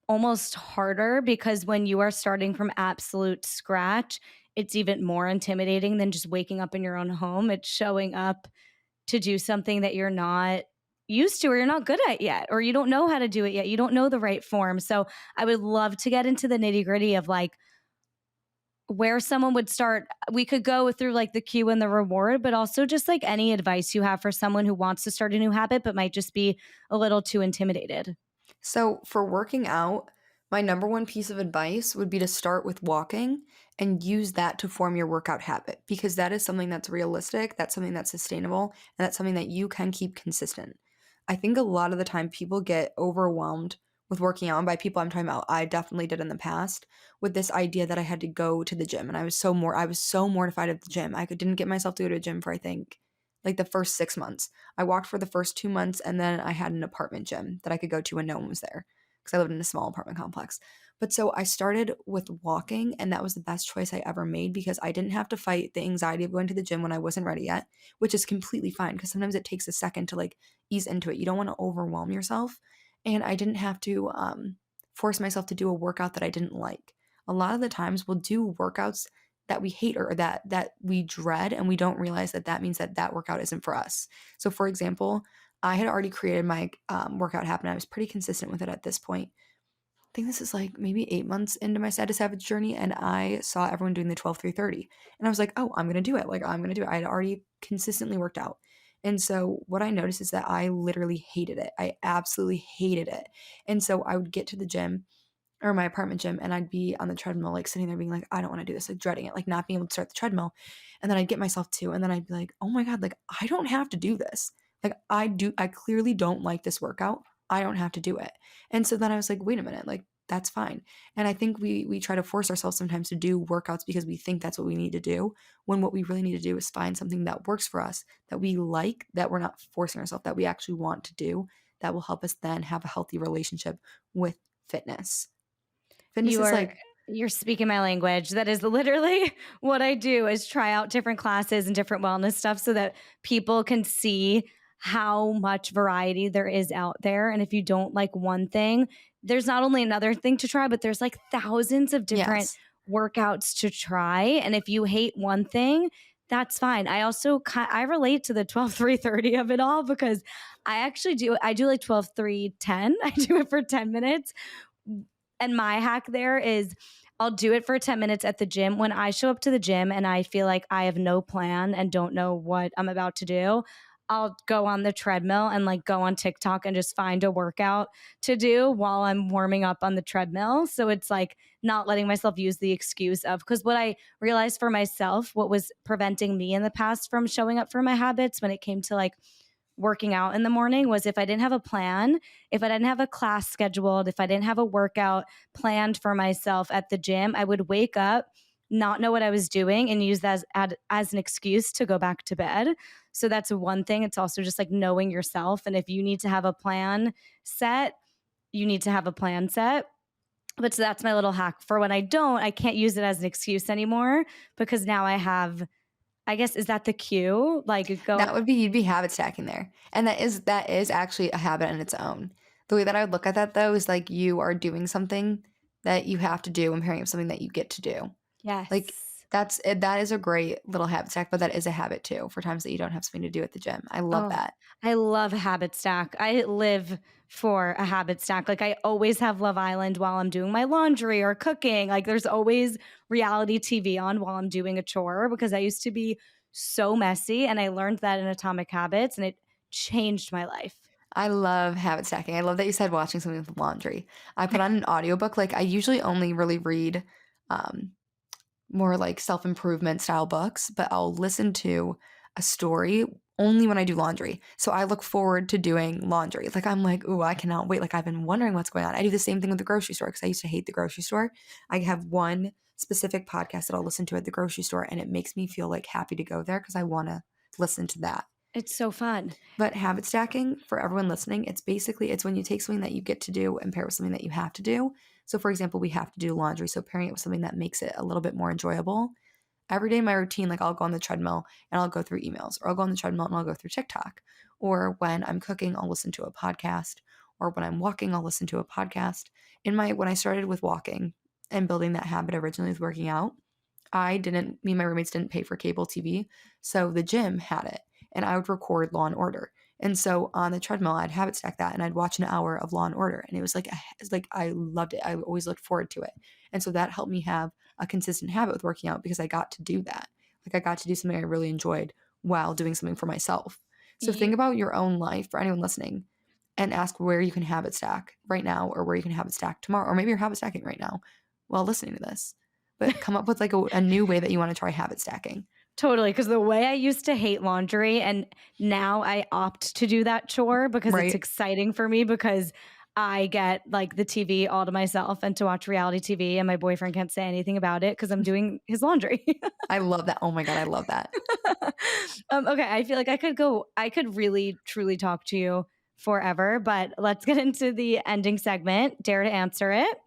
almost harder because when you are starting from absolute scratch, it's even more intimidating than just waking up in your own home. It's showing up to do something that you're not used to or you're not good at yet, or you don't know how to do it yet. You don't know the right form. So I would love to get into the nitty gritty of like where someone would start. We could go through like the cue and the reward, but also just like any advice you have for someone who wants to start a new habit, but might just be a little too intimidated. So for working out, my number one piece of advice would be to start with walking and use that to form your workout habit because that is something that's realistic, that's something that's sustainable, and that's something that you can keep consistent. I think a lot of the time people get overwhelmed with working out, and by people I'm talking about, I definitely did in the past, with this idea that I had to go to the gym, and I was so mortified of the gym. I didn't get myself to go to a gym for I think like the first 6 months. I walked for the first 2 months, and then I had an apartment gym that I could go to when no one was there because I lived in a small apartment complex. But so I started with walking, and that was the best choice I ever made because I didn't have to fight the anxiety of going to the gym when I wasn't ready yet, which is completely fine because sometimes it takes a second to like ease into it. You don't want to overwhelm yourself. And I didn't have to force myself to do a workout that I didn't like. A lot of the times we'll do workouts that we hate or that we dread, and we don't realize that that means that that workout isn't for us. So for example, I had already created my workout habit. I was pretty consistent with it at this point. I think this is like maybe 8 months into my status habits journey, and I saw everyone doing the 12-3-30, and I was like, oh, I'm gonna do it. Like I'm gonna do it. I had already consistently worked out. And so what I noticed is that I literally hated it. I absolutely hated it. And so I would get to the gym or my apartment gym, and I'd be on the treadmill, like sitting there being like, I don't want to do this, like dreading it, like not being able to start the treadmill. And then I'd get myself to, and then I'd be like, oh my God, like I don't have to do this. Like I clearly don't like this workout. I don't have to do it. And so then I was like, wait a minute, like that's fine. And I think we try to force ourselves sometimes to do workouts because we think that's what we need to do, when what we really need to do is find something that works for us, that we like, that we're not forcing ourselves, that we actually want to do, that will help us then have a healthy relationship with fitness. Fitness You is are like, you're speaking my language. That is literally what I do is try out different classes and different wellness stuff so that people can see how much variety there is out there. And if you don't like one thing, there's not only another thing to try, but there's like thousands of different yes, workouts to try. And if you hate one thing, that's fine. I also I relate to the 12-3-30 of it all because I do like 12-3-10. I do it for 10 minutes. And my hack there is I'll do it for 10 minutes at the gym. When I show up to the gym and I feel like I have no plan and don't know what I'm about to do, I'll go on the treadmill and like go on TikTok and just find a workout to do while I'm warming up on the treadmill. So it's like not letting myself use the excuse of, because what I realized for myself, what was preventing me in the past from showing up for my habits when it came to like working out in the morning was if I didn't have a plan, if I didn't have a class scheduled, if I didn't have a workout planned for myself at the gym, I would wake up, not know what I was doing, and use that as an excuse to go back to bed. So that's one thing. It's also just like knowing yourself. And if you need to have a plan set, you need to have a plan set. But so that's my little hack for when I don't, I can't use it as an excuse anymore because now I have, I guess, is that the cue? Like go, that would be, you'd be habit stacking there. And that is actually a habit in its own. The way that I would look at that though is like you are doing something that you have to do and pairing up something that you get to do. Like yes. that is a great little habit stack, but that is a habit too for times that you don't have something to do at the gym. I love Oh, that. I love a habit stack. I live for a habit stack. Like I always have Love Island while I'm doing my laundry or cooking. Like there's always reality TV on while I'm doing a chore because I used to be so messy and I learned that in Atomic Habits and it changed my life. I love habit stacking. I love that you said watching something with laundry. I put on an audiobook. Like I usually only really read um, more like self-improvement style books, but I'll listen to a story only when I do laundry. So I look forward to doing laundry. Like I'm like, ooh, I cannot wait. Like I've been wondering what's going on. I do the same thing with the grocery store because I used to hate the grocery store. I have one specific podcast that I'll listen to at the grocery store, and it makes me feel like happy to go there because I want to listen to that. It's so fun. But habit stacking, for everyone listening, it's when you take something that you get to do and pair it with something that you have to do. So for example, we have to do laundry. So pairing it with something that makes it a little bit more enjoyable. Every day in my routine, like I'll go on the treadmill and I'll go through emails, or I'll go on the treadmill and I'll go through TikTok. Or when I'm cooking, I'll listen to a podcast. Or when I'm walking, I'll listen to a podcast. When I started with walking and building that habit originally with working out, me and my roommates didn't pay for cable TV. So the gym had it, and I would record Law and Order. And so on the treadmill, I'd habit stack that, and I'd watch an hour of Law and Order, and it was like I loved it. I always looked forward to it, and so that helped me have a consistent habit with working out because I got to do that. Like I got to do something I really enjoyed while doing something for myself. So You, think about your own life for anyone listening, and ask where you can habit stack right now, or where you can habit stack tomorrow, or maybe you're habit stacking right now while listening to this. But come up with like a new way that you want to try habit stacking. totally. Because the way I used to hate laundry, and now I opt to do that chore because it's Right? exciting for me because I get like the TV all to myself and to watch reality TV, and my boyfriend can't say anything about it because I'm doing his laundry. I love that. Oh my God, I love that. Okay, I feel like I could really truly talk to you forever, but let's get into the ending segment. Dare to answer it.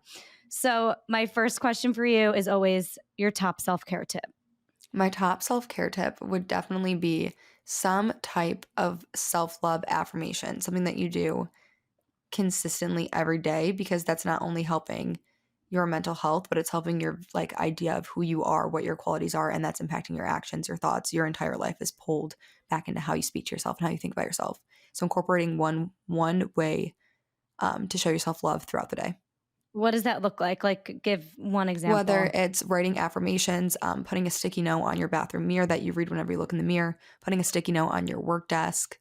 So, my first question for you is always your top self care tip. My top self-care tip would definitely be some type of self-love affirmation, something that you do consistently every day, because that's not only helping your mental health, but it's helping your like idea of who you are, what your qualities are, and that's impacting your actions, your thoughts. Your entire life is pulled back into how you speak to yourself and how you think about yourself. So incorporating one way to show yourself love throughout the day. What does that look like? Like, give one Whether example. it's writing affirmations, putting a sticky note on your bathroom mirror that you read whenever you look in the mirror, putting a sticky note on your work desk,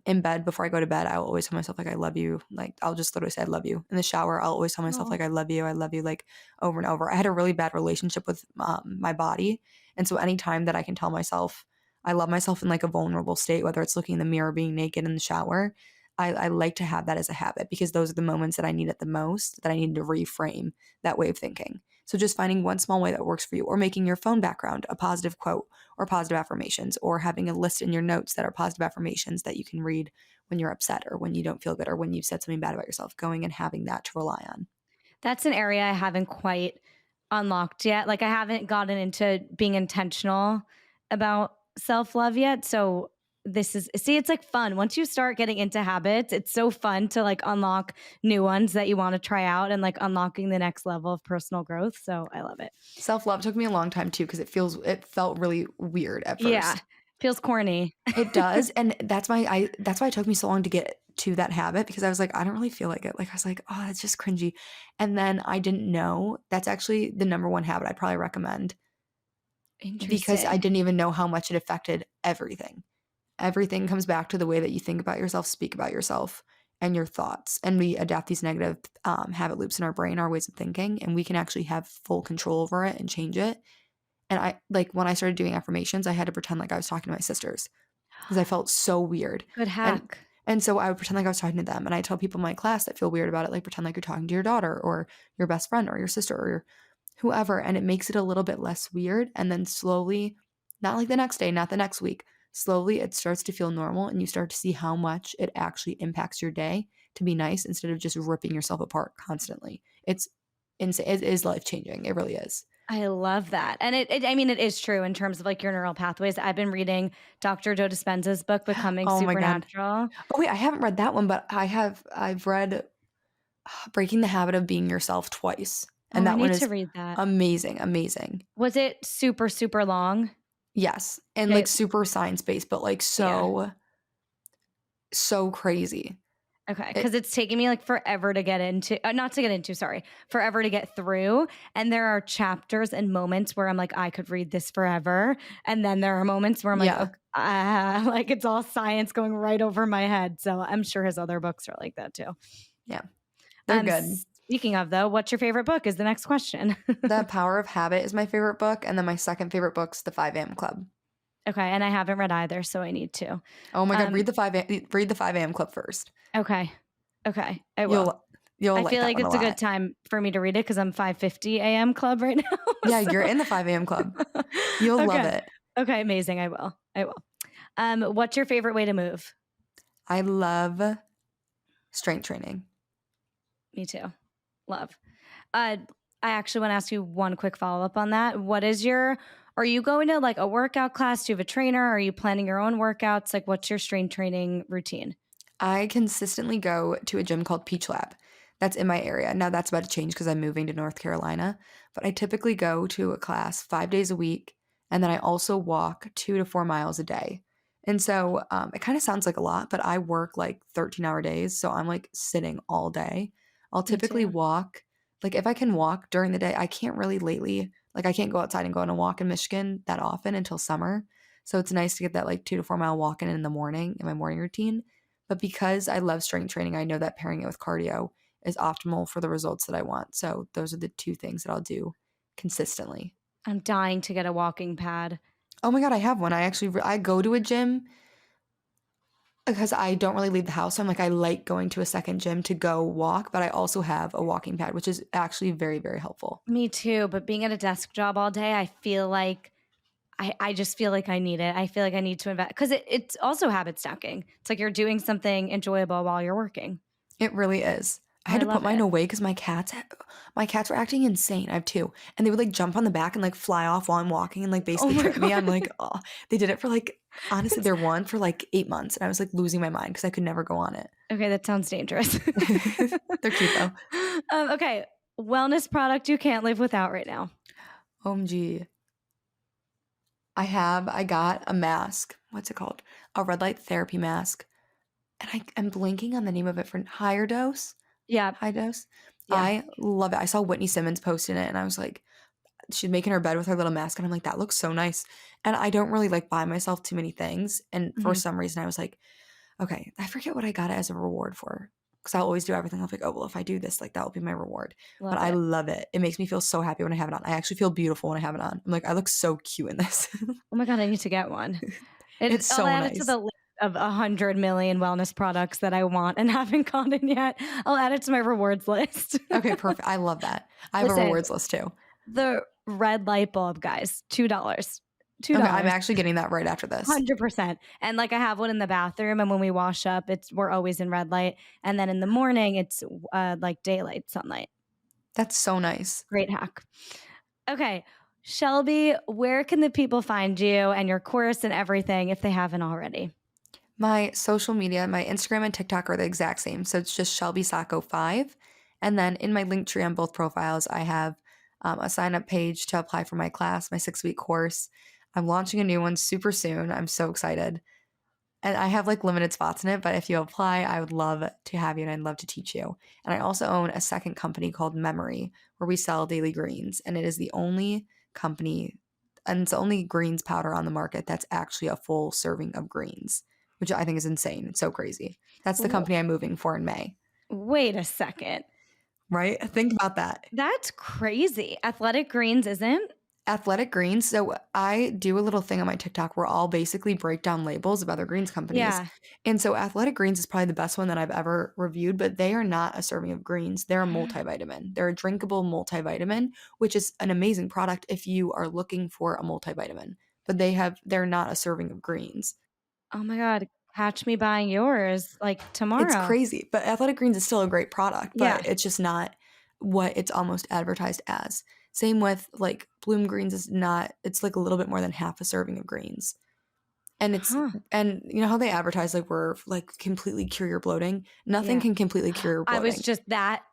in bed before I go to bed, I will always tell myself like I love you. Like I'll just literally say I love you. In the shower, I'll always tell myself Oh, like I love you, like over and over. I had a really bad relationship with my body, and so anytime that I can tell myself I love myself in like a vulnerable state, whether it's looking in the mirror, being naked in the shower, I like to have that as a habit, because those are the moments that I need it the most, that I need to reframe that way of thinking. So just finding one small way that works for you, or making your phone background a positive quote or positive affirmations, or having a list in your notes that are positive affirmations that you can read when you're upset or when you don't feel good or when you've said something bad about yourself, going and having that to rely on. that's an area I haven't quite unlocked yet. Like, I haven't gotten into being intentional about self love yet. So, this is, see, it's like fun. Once you start getting into habits, it's so fun to like unlock new ones that you want to try out and like unlocking the next level of personal growth. So, I love it. Self-love took me a long time too, because it felt really weird at Yeah. first. Feels corny. It does, and that's why it took me so long to get to that habit, because I was like, I don't really feel like it. Like I was like, oh, it's just cringy. And then I didn't know that's actually the number one habit I'd probably recommend, because I Interesting. didn't even know how much it affected everything. Everything comes back to the way that you think about yourself, speak about yourself, and your thoughts. And we adapt these negative habit loops in our brain, our ways of thinking, and we can actually have full control over it and change it. And I like when I started doing affirmations, I had to pretend like I was talking to my sisters, because I felt so weird. Good And hack. and so I would pretend like I was talking to them. And I tell people in my class that feel weird about it, like pretend like you're talking to your daughter or your best friend or your sister or your whoever. And it makes it a little bit less weird. And then slowly, not like the next day, not the next week, slowly it starts to feel normal, and you start to see how much it actually impacts your day to be nice, instead of just ripping yourself apart constantly. It's insane. It is life changing. It really is. I love that. And I mean, it is true in terms of like your neural pathways. I've been reading Dr. Joe Dispenza's book, Becoming Oh my God. Supernatural. Oh wait, I haven't read that one, but I've read Breaking the Habit of Being Yourself twice. Oh, And I that one need to is read that. amazing, amazing. Was it super, super long? Yes. And like It, super science based, but like yeah. so crazy. Okay. It Because it's taking me like forever to get into, not to get into, sorry, forever to get through. And there are chapters and moments where I'm like, I could read this forever. And then there are moments where I'm like, yeah, okay, like it's all science going right over my head. So I'm sure his other books are like that too. yeah. They're good. Speaking of though, what's your favorite book is the next question. The Power of Habit is my favorite book, and then my second favorite book's The 5 a.m. Club. Okay, and I haven't read either, so I need to. Oh my God, Um, read the 5 a.m. Club first. okay, okay, I will. You'll I like feel that like one a it's a good lot. time for me to read it because I'm 5:50 a.m. club right now. Yeah, So you're in the 5 a.m. Club. You'll love okay, it. okay, amazing. I will. I will. What's your favorite way to move? I love strength training. Me too. Love. Uh, I actually want to ask you one quick follow up on that. What is your? Are you going to like a workout class? Do you have a trainer? Are you planning your own workouts? Like, what's your strength training routine? I consistently go to a gym called Peach Lab. That's in my area. Now that's about to change because I'm moving to North Carolina. But I typically go to a class 5 days a week. And then I also walk 2 to 4 miles a day. And so it kind of sounds like a lot, but I work like 13-hour days. So I'm like sitting all day. I'll Me typically too. walk, like if I can walk during the day, I can't really lately, like I can't go outside and go on a walk in Michigan that often until summer. So it's nice to get that like 2 to 4 mile walk in the morning in my morning routine. But because I love strength training, I know that pairing it with cardio is optimal for the results that I want. So those are the two things that I'll do consistently. I'm dying to get a walking pad. Oh my God, I have one. I actually I go to a gym Because I don't really leave the house. So I'm like, I like going to a second gym to go walk, but I also have a walking pad, which is actually very, very helpful. Me too. But being at a desk job all day, I feel like I just feel like I need it. I feel like I need to invest because it's also habit stacking. It's like you're doing something enjoyable while you're working. It really is. I I had to put love mine it. away because my cats were acting insane. I have two, and they would like jump on the back and like fly off while I'm walking and like Oh basically my trip me. I'm God. like, oh, they did it for like honestly, It's- they're one for like 8 months, and I was like losing my mind because I could never go on it. okay, that sounds dangerous. They're cute though. Okay, wellness product you can't live without right now. OMG. I got a mask. What's it called? A red light therapy mask. And I'm blanking on the name of it for higher dose. Yeah, High dose. yeah. I love it. I saw Whitney Simmons posting it and I was like, she's making her bed with her little mask. And I'm like, that looks so nice. And I don't really like buy myself too many things. And for Mhm. some reason, I was like, okay, I forget what I got it as a reward for. Because I'll always do everything. I'm like, oh, well, if I do this, like that will be my reward. But Love I it. love it. It makes me feel so happy when I have it on. I actually feel beautiful when I have it on. I'm like, I look so cute in this. Oh my God, I need to get one. It's I'll so add it to nice. the list of 100 million wellness products that I want and haven't gotten yet. I'll add it to my rewards list. Okay, perfect. I love that. I have a Listen, rewards list too. the red light bulb, guys, $2. $2. Okay, I'm actually getting that right after this. 100%. And like I have one in the bathroom, and when we wash up, we're always in red light. And then in the morning, it's like daylight sunlight. That's so nice. Great hack. Okay, Shelby, where can the people find you and your course and everything if they haven't already? My social media, my Instagram and TikTok are the exact same. So it's just Shelby Sacco 5. And then in my link tree on both profiles, I have a sign up page to apply for my class, my 6-week course. I'm launching a new one super soon. I'm so excited. And I have like limited spots in it, but if you apply, I would love to have you and I'd love to teach you. And I also own a second company called Memory where we sell daily greens. And it is the only company and it's the only greens powder on the market that's actually a full serving of greens, which I think is insane. It's so crazy. That's the company I'm moving for in May. Wait a second. Right? Think about that. That's crazy. Athletic Greens isn't? Athletic Greens. So I do a little thing on my TikTok where I'll basically break down labels of other greens companies. Yeah. And so Athletic Greens is probably the best one that I've ever reviewed, but they are not a serving of greens. They're a multivitamin. They're a drinkable multivitamin, which is an amazing product if you are looking for a multivitamin. But they're not a serving of greens. Oh my God. Catch me buying yours like tomorrow. It's crazy. But Athletic Greens is still a great product, but Yeah. it's just not what it's almost advertised as. Same with like Bloom Greens is not, it's like a little bit more than half a serving of greens. And and you know how they advertise like we're like completely cure your bloating? Nothing Yeah. can completely cure your I bloating. was just that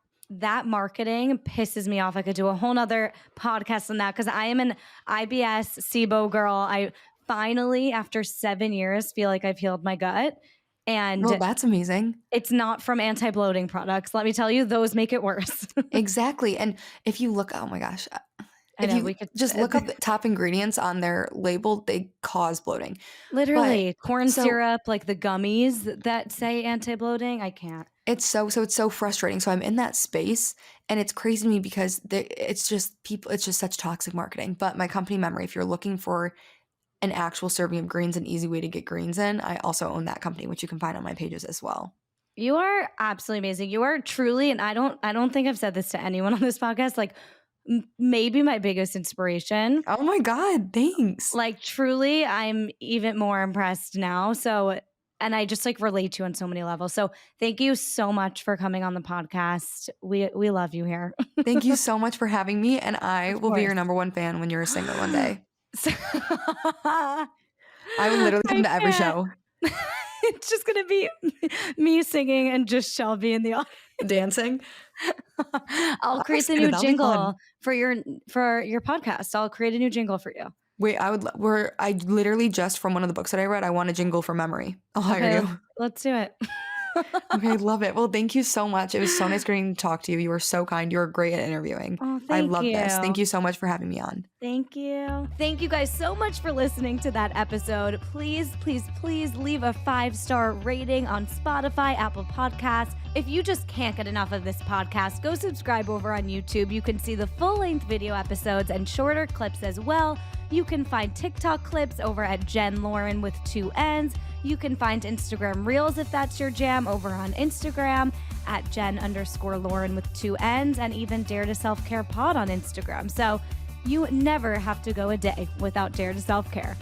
marketing pisses me off. I could do a whole nother podcast on that because I am an IBS SIBO girl. I finally, after 7 years, feel like I've healed my gut. And Well, that's amazing. it's not from anti-bloating products. Let me tell you, those make it worse. Exactly. And if you look, oh my gosh, I if know, you we could just look up the top ingredients on their label, they cause bloating. literally corn so- syrup, like the gummies that say anti-bloating. I can't. It's so frustrating. So I'm in that space and it's crazy to me because it's just such toxic marketing. But my company Memory, if you're looking for an actual serving of greens, an easy way to get greens in, I also own that company, which you can find on my pages as well. You are absolutely amazing. You are truly, and I don't think I've said this to anyone on this podcast, like maybe my biggest inspiration. Oh my God, thanks. Like truly, I'm even more impressed now. So, and I just like relate to you on so many levels. So thank you so much for coming on the podcast. We love you here. Thank you so much for having me. And I Of will be your course. number one fan when you're a singer one day. I I will literally come to every show. It's just going to be me singing and just Shelby in the audience. Dancing. I'll I'm create the excited. new That'll be jingle fun. for your podcast. I'll create a new jingle for you. Wait, I literally just from one of the books that I read, I want a jingle for Memory. I'll hire you. Let's do it. Okay, love it. Well, thank you so much. It was so nice getting to talk to you. You were so kind. You were great at interviewing. Oh, I thank love this. you. Thank you so much for having me on. Thank you. Thank you guys so much for listening to that episode. Please, please, please leave a 5-star rating on Spotify, Apple Podcasts. If you just can't get enough of this podcast, go subscribe over on YouTube. You can see the full-length video episodes and shorter clips as well. You can find TikTok clips over at jenlauren with 2 N's. You can find Instagram Reels if that's your jam over on Instagram at jen_lauren with 2 N's, and even Dare to Self Care Pod on Instagram. So you never have to go a day without Dare to Self Care.